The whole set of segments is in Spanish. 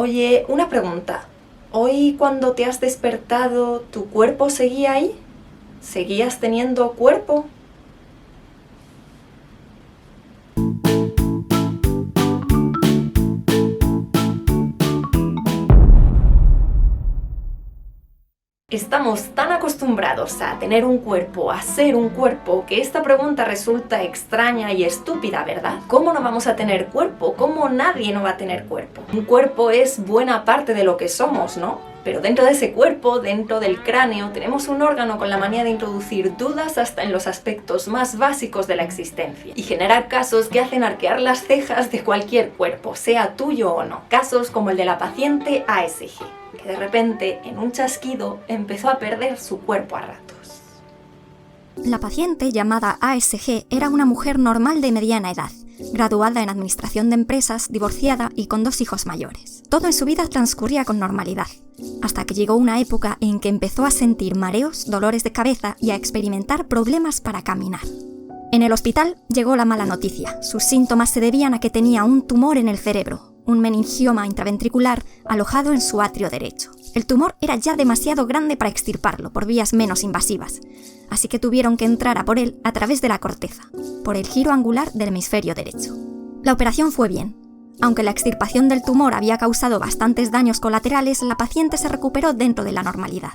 Oye, una pregunta. ¿Hoy cuando te has despertado, tu cuerpo seguía ahí? ¿Seguías teniendo cuerpo? Estamos tan acostumbrados a tener un cuerpo, a ser un cuerpo, que esta pregunta resulta extraña y estúpida, ¿verdad? ¿Cómo no vamos a tener cuerpo? ¿Cómo nadie no va a tener cuerpo? Un cuerpo es buena parte de lo que somos, ¿no? Pero dentro de ese cuerpo, dentro del cráneo, tenemos un órgano con la manía de introducir dudas hasta en los aspectos más básicos de la existencia y generar casos que hacen arquear las cejas de cualquier cuerpo, sea tuyo o no. Casos como el de la paciente ASG, que de repente, en un chasquido, empezó a perder su cuerpo a ratos. La paciente, llamada ASG, era una mujer normal de mediana edad, graduada en administración de empresas, divorciada y con 2 hijos mayores. Todo en su vida transcurría con normalidad, hasta que llegó una época en que empezó a sentir mareos, dolores de cabeza y a experimentar problemas para caminar. En el hospital llegó la mala noticia. Sus síntomas se debían a que tenía un tumor en el cerebro, un meningioma intraventricular alojado en su atrio derecho. El tumor era ya demasiado grande para extirparlo por vías menos invasivas, así que tuvieron que entrar a por él a través de la corteza, por el giro angular del hemisferio derecho. La operación fue bien. Aunque la extirpación del tumor había causado bastantes daños colaterales, la paciente se recuperó dentro de la normalidad.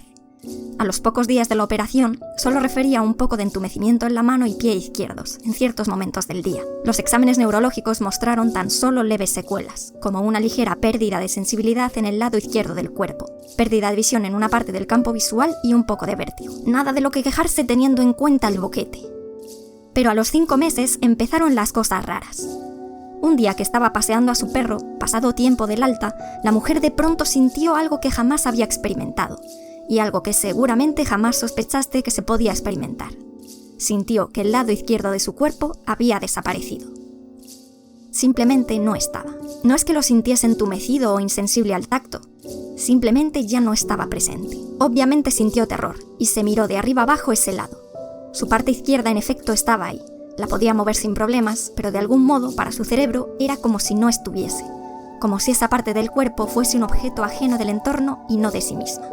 A los pocos días de la operación, solo refería un poco de entumecimiento en la mano y pie izquierdos, en ciertos momentos del día. Los exámenes neurológicos mostraron tan solo leves secuelas, como una ligera pérdida de sensibilidad en el lado izquierdo del cuerpo, pérdida de visión en una parte del campo visual y un poco de vértigo. Nada de lo que quejarse teniendo en cuenta el boquete. Pero a los 5 meses empezaron las cosas raras. Un día que estaba paseando a su perro, pasado tiempo del alta, la mujer de pronto sintió algo que jamás había experimentado, y algo que seguramente jamás sospechaste que se podía experimentar. Sintió que el lado izquierdo de su cuerpo había desaparecido. Simplemente no estaba. No es que lo sintiese entumecido o insensible al tacto, simplemente ya no estaba presente. Obviamente sintió terror, y se miró de arriba abajo ese lado. Su parte izquierda en efecto estaba ahí. La podía mover sin problemas, pero de algún modo, para su cerebro, era como si no estuviese. Como si esa parte del cuerpo fuese un objeto ajeno del entorno y no de sí misma.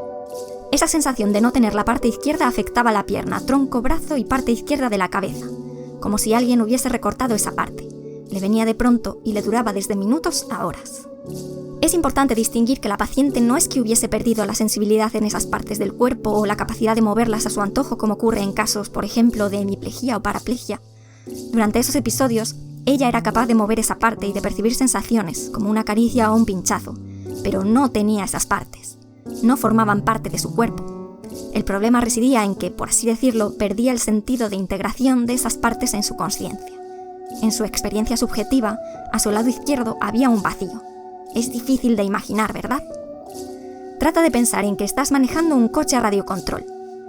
Esa sensación de no tener la parte izquierda afectaba la pierna, tronco, brazo y parte izquierda de la cabeza, como si alguien hubiese recortado esa parte. Le venía de pronto y le duraba desde minutos a horas. Es importante distinguir que la paciente no es que hubiese perdido la sensibilidad en esas partes del cuerpo o la capacidad de moverlas a su antojo, como ocurre en casos, por ejemplo, de hemiplegia o paraplegia. Durante esos episodios, ella era capaz de mover esa parte y de percibir sensaciones, como una caricia o un pinchazo, pero no tenía esas partes. No formaban parte de su cuerpo. El problema residía en que, por así decirlo, perdía el sentido de integración de esas partes en su consciencia. En su experiencia subjetiva, a su lado izquierdo había un vacío. Es difícil de imaginar, ¿verdad? Trata de pensar en que estás manejando un coche a radiocontrol.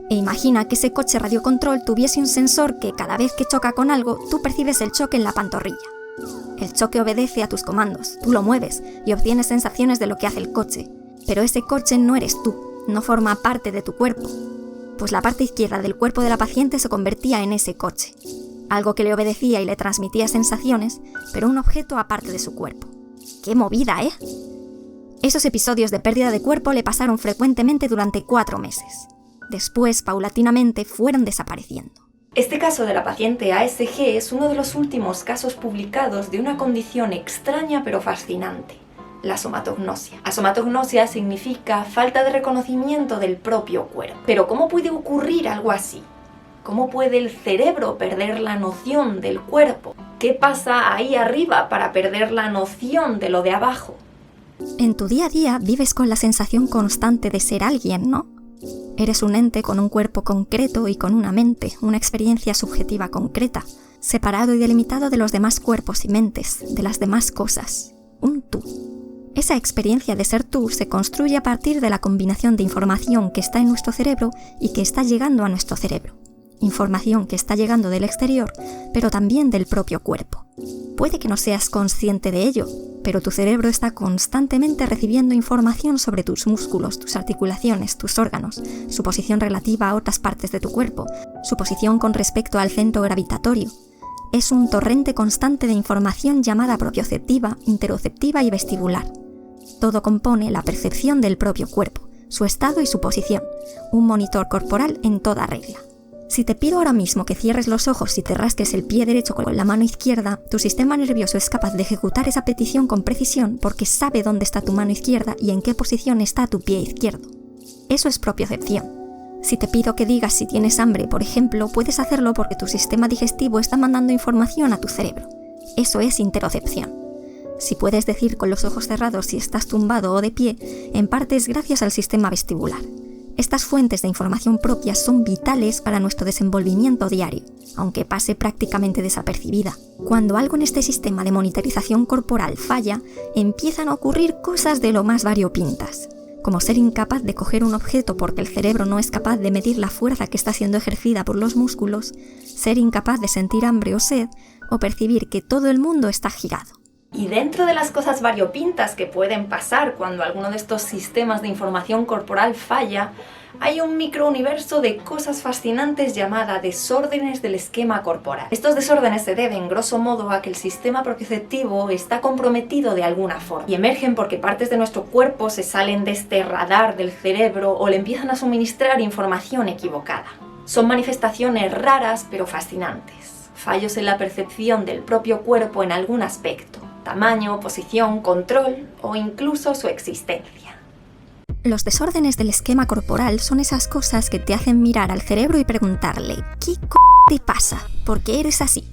E imagina que ese coche radiocontrol tuviese un sensor que cada vez que choca con algo, tú percibes el choque en la pantorrilla. El choque obedece a tus comandos, tú lo mueves y obtienes sensaciones de lo que hace el coche. Pero ese coche no eres tú, no forma parte de tu cuerpo. Pues la parte izquierda del cuerpo de la paciente se convertía en ese coche. Algo que le obedecía y le transmitía sensaciones, pero un objeto aparte de su cuerpo. ¡Qué movida, eh! Esos episodios de pérdida de cuerpo le pasaron frecuentemente durante 4 meses. Después, paulatinamente, fueron desapareciendo. Este caso de la paciente ASG es uno de los últimos casos publicados de una condición extraña pero fascinante, la somatognosia. Asomatognosia significa falta de reconocimiento del propio cuerpo. Pero ¿cómo puede ocurrir algo así? ¿Cómo puede el cerebro perder la noción del cuerpo? ¿Qué pasa ahí arriba para perder la noción de lo de abajo? En tu día a día vives con la sensación constante de ser alguien, ¿no? Eres un ente con un cuerpo concreto y con una mente, una experiencia subjetiva concreta, separado y delimitado de los demás cuerpos y mentes, de las demás cosas. Un tú. Esa experiencia de ser tú se construye a partir de la combinación de información que está en nuestro cerebro y que está llegando a nuestro cerebro. Información que está llegando del exterior, pero también del propio cuerpo. Puede que no seas consciente de ello, pero tu cerebro está constantemente recibiendo información sobre tus músculos, tus articulaciones, tus órganos, su posición relativa a otras partes de tu cuerpo, su posición con respecto al centro gravitatorio. Es un torrente constante de información llamada propioceptiva, interoceptiva y vestibular. Todo compone la percepción del propio cuerpo, su estado y su posición, un monitor corporal en toda regla. Si te pido ahora mismo que cierres los ojos y te rasques el pie derecho con la mano izquierda, tu sistema nervioso es capaz de ejecutar esa petición con precisión porque sabe dónde está tu mano izquierda y en qué posición está tu pie izquierdo. Eso es propiocepción. Si te pido que digas si tienes hambre, por ejemplo, puedes hacerlo porque tu sistema digestivo está mandando información a tu cerebro. Eso es interocepción. Si puedes decir con los ojos cerrados si estás tumbado o de pie, en parte es gracias al sistema vestibular. Estas fuentes de información propias son vitales para nuestro desenvolvimiento diario, aunque pase prácticamente desapercibida. Cuando algo en este sistema de monitorización corporal falla, empiezan a ocurrir cosas de lo más variopintas, como ser incapaz de coger un objeto porque el cerebro no es capaz de medir la fuerza que está siendo ejercida por los músculos, ser incapaz de sentir hambre o sed, o percibir que todo el mundo está girado. Y dentro de las cosas variopintas que pueden pasar cuando alguno de estos sistemas de información corporal falla, hay un microuniverso de cosas fascinantes llamada desórdenes del esquema corporal. Estos desórdenes se deben, grosso modo, a que el sistema propioceptivo está comprometido de alguna forma y emergen porque partes de nuestro cuerpo se salen de este radar del cerebro o le empiezan a suministrar información equivocada. Son manifestaciones raras pero fascinantes, fallos en la percepción del propio cuerpo en algún aspecto. Tamaño, posición, control o incluso su existencia. Los desórdenes del esquema corporal son esas cosas que te hacen mirar al cerebro y preguntarle ¿qué te pasa? ¿Por qué eres así?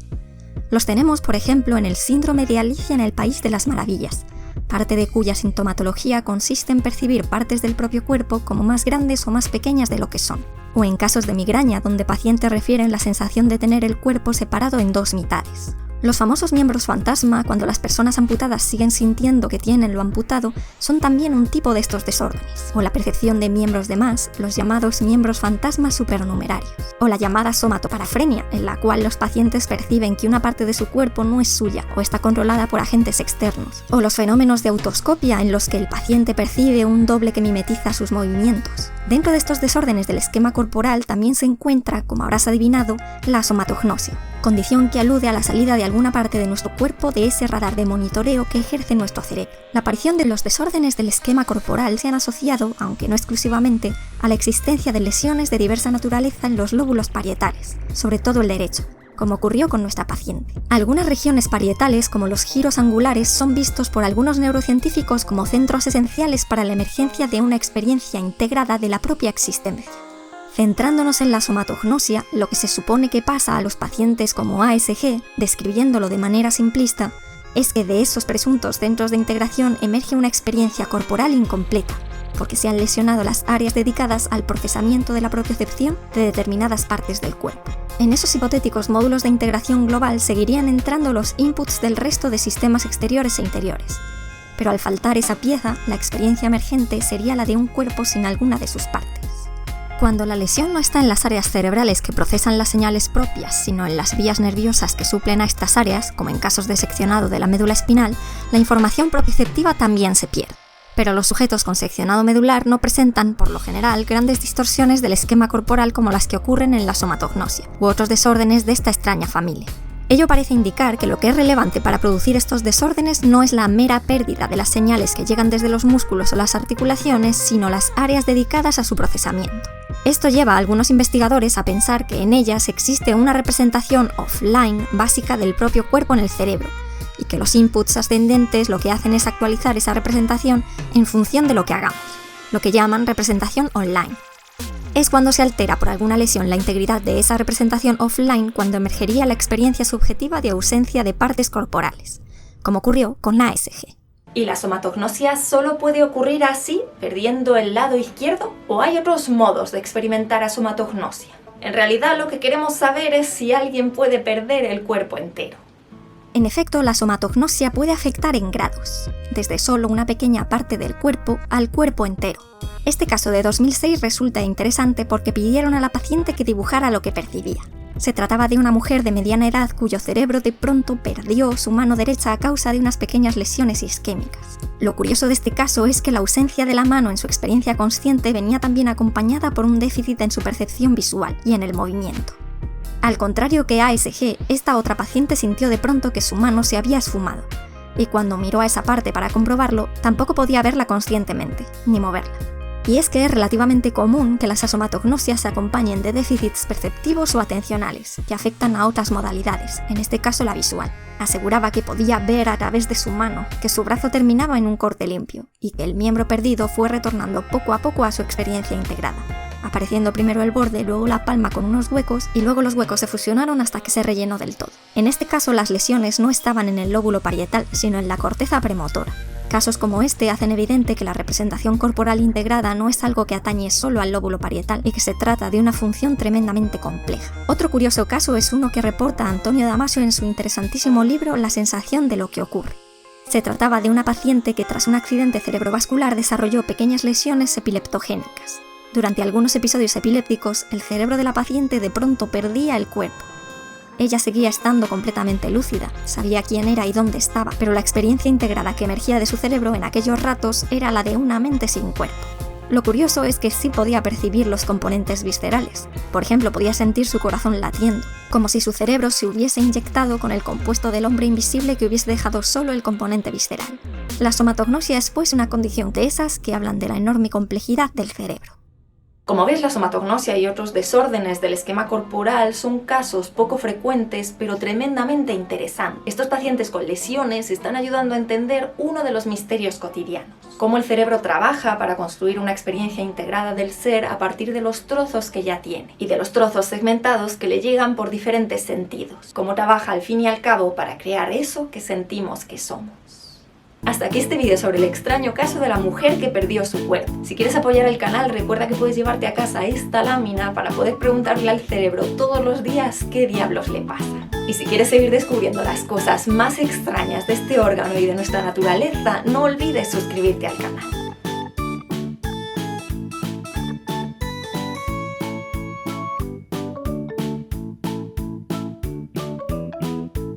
Los tenemos, por ejemplo, en el síndrome de Alicia en el País de las Maravillas, parte de cuya sintomatología consiste en percibir partes del propio cuerpo como más grandes o más pequeñas de lo que son. O en casos de migraña, donde pacientes refieren la sensación de tener el cuerpo separado en dos mitades. Los famosos miembros fantasma, cuando las personas amputadas siguen sintiendo que tienen lo amputado, son también un tipo de estos desórdenes. O la percepción de miembros de más, los llamados miembros fantasma supernumerarios. O la llamada somatoparafrenia, en la cual los pacientes perciben que una parte de su cuerpo no es suya o está controlada por agentes externos. O los fenómenos de autoscopia, en los que el paciente percibe un doble que mimetiza sus movimientos. Dentro de estos desórdenes del esquema corporal también se encuentra, como habrás adivinado, la somatognosia, condición que alude a la salida de alguna parte de nuestro cuerpo de ese radar de monitoreo que ejerce nuestro cerebro. La aparición de los desórdenes del esquema corporal se han asociado, aunque no exclusivamente, a la existencia de lesiones de diversa naturaleza en los lóbulos parietales, sobre todo el derecho, como ocurrió con nuestra paciente. Algunas regiones parietales, como los giros angulares, son vistos por algunos neurocientíficos como centros esenciales para la emergencia de una experiencia integrada de la propia existencia. Centrándonos en la somatognosia, lo que se supone que pasa a los pacientes como ASG, describiéndolo de manera simplista, es que de esos presuntos centros de integración emerge una experiencia corporal incompleta, porque se han lesionado las áreas dedicadas al procesamiento de la propiocepción de determinadas partes del cuerpo. En esos hipotéticos módulos de integración global seguirían entrando los inputs del resto de sistemas exteriores e interiores, pero al faltar esa pieza, la experiencia emergente sería la de un cuerpo sin alguna de sus partes. Cuando la lesión no está en las áreas cerebrales que procesan las señales propias, sino en las vías nerviosas que suplen a estas áreas, como en casos de seccionado de la médula espinal, la información propioceptiva también se pierde. Pero los sujetos con seccionado medular no presentan, por lo general, grandes distorsiones del esquema corporal como las que ocurren en la somatognosia, u otros desórdenes de esta extraña familia. Ello parece indicar que lo que es relevante para producir estos desórdenes no es la mera pérdida de las señales que llegan desde los músculos o las articulaciones, sino las áreas dedicadas a su procesamiento. Esto lleva a algunos investigadores a pensar que en ellas existe una representación offline básica del propio cuerpo en el cerebro, y que los inputs ascendentes lo que hacen es actualizar esa representación en función de lo que hagamos, lo que llaman representación online. Es cuando se altera por alguna lesión la integridad de esa representación offline cuando emergería la experiencia subjetiva de ausencia de partes corporales, como ocurrió con la ASG. ¿Y la somatognosia solo puede ocurrir así, perdiendo el lado izquierdo? ¿O hay otros modos de experimentar a somatognosia? En realidad lo que queremos saber es si alguien puede perder el cuerpo entero. En efecto, la somatognosia puede afectar en grados, desde solo una pequeña parte del cuerpo al cuerpo entero. Este caso de 2006 resulta interesante porque pidieron a la paciente que dibujara lo que percibía. Se trataba de una mujer de mediana edad cuyo cerebro de pronto perdió su mano derecha a causa de unas pequeñas lesiones isquémicas. Lo curioso de este caso es que la ausencia de la mano en su experiencia consciente venía también acompañada por un déficit en su percepción visual y en el movimiento. Al contrario que ASG, esta otra paciente sintió de pronto que su mano se había esfumado, y cuando miró a esa parte para comprobarlo, tampoco podía verla conscientemente, ni moverla. Y es que es relativamente común que las asomatognosias se acompañen de déficits perceptivos o atencionales, que afectan a otras modalidades, en este caso la visual. Aseguraba que podía ver a través de su mano, que su brazo terminaba en un corte limpio, y que el miembro perdido fue retornando poco a poco a su experiencia integrada, apareciendo primero el borde, luego la palma con unos huecos, y luego los huecos se fusionaron hasta que se rellenó del todo. En este caso las lesiones no estaban en el lóbulo parietal, sino en la corteza premotora. Casos como este hacen evidente que la representación corporal integrada no es algo que atañe solo al lóbulo parietal y que se trata de una función tremendamente compleja. Otro curioso caso es uno que reporta Antonio Damasio en su interesantísimo libro La sensación de lo que ocurre. Se trataba de una paciente que tras un accidente cerebrovascular desarrolló pequeñas lesiones epileptogénicas. Durante algunos episodios epilépticos, el cerebro de la paciente de pronto perdía el cuerpo. Ella seguía estando completamente lúcida, sabía quién era y dónde estaba, pero la experiencia integrada que emergía de su cerebro en aquellos ratos era la de una mente sin cuerpo. Lo curioso es que sí podía percibir los componentes viscerales. Por ejemplo, podía sentir su corazón latiendo, como si su cerebro se hubiese inyectado con el compuesto del hombre invisible que hubiese dejado solo el componente visceral. La somatognosia es pues una condición de esas que hablan de la enorme complejidad del cerebro. Como ves, la somatognosia y otros desórdenes del esquema corporal son casos poco frecuentes, pero tremendamente interesantes. Estos pacientes con lesiones están ayudando a entender uno de los misterios cotidianos: cómo el cerebro trabaja para construir una experiencia integrada del ser a partir de los trozos que ya tiene, y de los trozos segmentados que le llegan por diferentes sentidos. Cómo trabaja al fin y al cabo para crear eso que sentimos que somos. Hasta aquí este vídeo sobre el extraño caso de la mujer que perdió su cuerpo. Si quieres apoyar el canal, recuerda que puedes llevarte a casa esta lámina para poder preguntarle al cerebro todos los días qué diablos le pasa. Y si quieres seguir descubriendo las cosas más extrañas de este órgano y de nuestra naturaleza, no olvides suscribirte al canal.